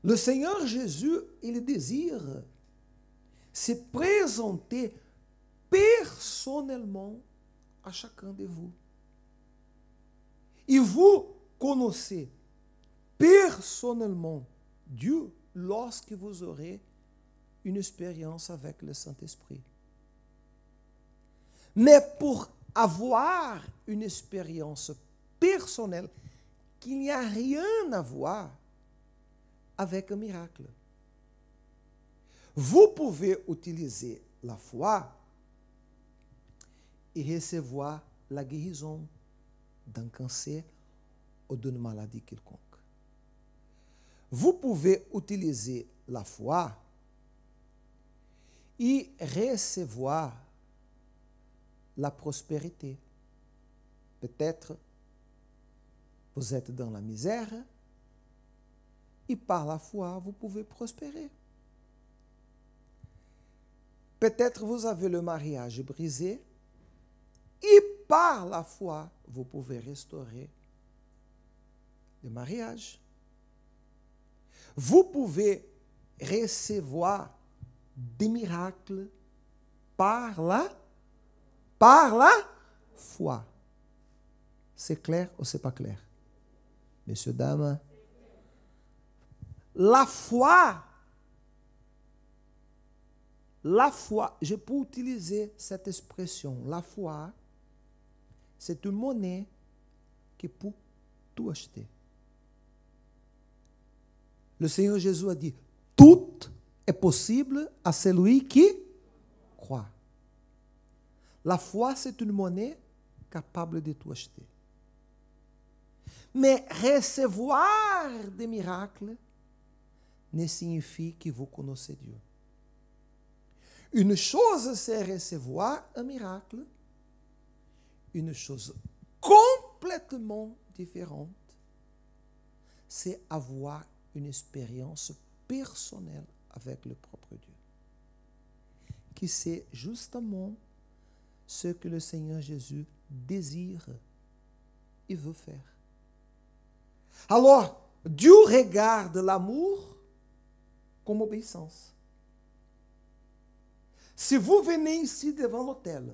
Le Seigneur Jésus, il désire se présenter personnellement à chacun de vous. Et vous connaissez personnellement Dieu lorsque vous aurez une expérience avec le Saint-Esprit. Mais pour avoir une expérience personnelle, qu'il n'y a rien à voir avec un miracle. Vous pouvez utiliser la foi et recevoir la guérison d'un cancer ou d'une maladie quelconque. Vous pouvez utiliser la foi et recevoir la prospérité. Peut-être vous êtes dans la misère et par la foi, vous pouvez prospérer. Peut-être vous avez le mariage brisé et par la foi, vous pouvez restaurer le mariage. Vous pouvez recevoir des miracles par la foi. C'est clair ou c'est pas clair? Messieurs, dames, la foi, je peux utiliser cette expression, la foi, c'est une monnaie qui peut tout acheter. Le Seigneur Jésus a dit, tout est possible à celui qui croit. La foi, c'est une monnaie capable de tout acheter. Mais recevoir des miracles ne signifie que vous connaissez Dieu. Une chose, c'est recevoir un miracle. Une chose complètement différente, c'est avoir une expérience personnelle avec le propre Dieu. Qui c'est justement ce que le Seigneur Jésus désire et veut faire. Alors, Dieu regarde l'amour comme obéissance. Si vous venez ici devant l'autel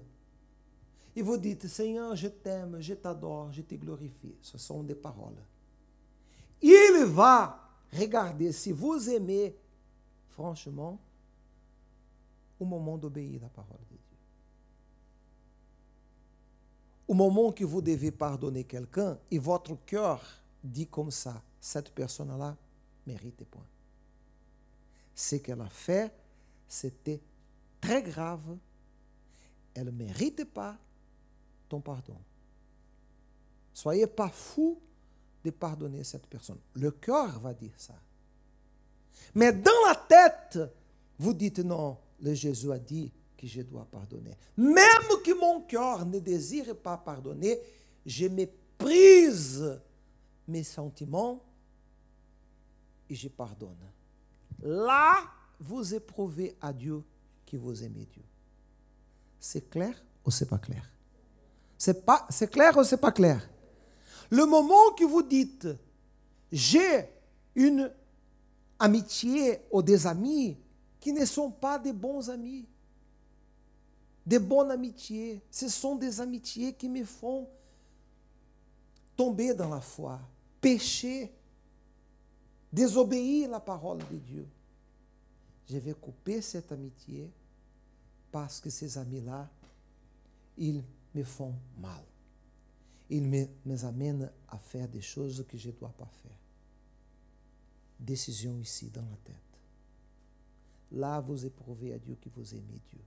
et vous dites, Seigneur, je t'aime, je t'adore, je te glorifie, ce sont des paroles. Il va regarder si vous aimez, franchement, au moment d'obéir à la parole de Dieu. Au moment que vous devez pardonner quelqu'un et votre cœur dit comme ça, cette personne-là mérite point. Ce qu'elle a fait, c'était très grave. Elle ne mérite pas ton pardon. Soyez pas fous de pardonner cette personne. Le cœur va dire ça. Mais dans la tête, vous dites non, le Jésus a dit que je dois pardonner. Même que mon cœur ne désire pas pardonner, je méprise mes sentiments et je pardonne. Là, vous éprouvez à Dieu que vous aimez Dieu. C'est clair ou c'est pas clair? C'est clair ou c'est pas clair? Le moment que vous dites, j'ai une amitié ou des amis qui ne sont pas des bons amis, des bonnes amitiés, ce sont des amitiés qui me font tomber dans la foi, pécher, désobéir à la parole de Dieu. Je vais couper cette amitié parce que ces amis-là, ils me font mal. Ils me amènent à faire des choses que je ne dois pas faire. Décision ici dans la tête. Là, vous éprouvez à Dieu que vous aimez Dieu.